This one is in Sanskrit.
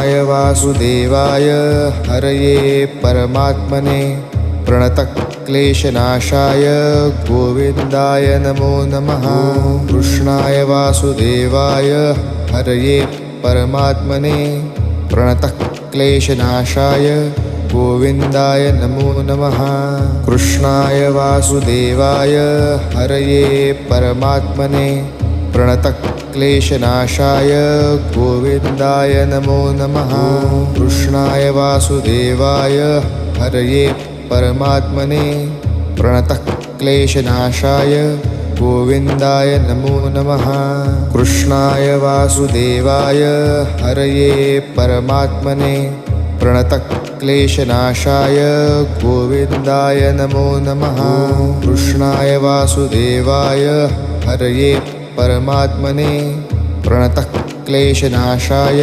कृष्णाय वासुदेवाय हरये परमात्मने प्रणतक्लेशनाशाय गोविन्दाय नमो नमः। कृष्णाय वासुदेवाय हरये परमात्मने प्रणतक्लेशनाशाय गोविन्दाय नमो नमः। कृष्णाय वासुदेवाय हरये परमात्मने प्रणतक्लेशनाशाय गोविन्दाय नमो नमः। कृष्णाय वासुदेवाय हरये परमात्मने प्रणतक्लेशनाशाय गोविन्दाय नमो नमः। कृष्णाय वासुदेवाय हरये परमात्मने प्रणतक्लेशनाशाय गोविन्दाय नमो नमः। कृष्णाय वासुदेवाय हरये परमात्मने प्रणतक्लेशनाशाय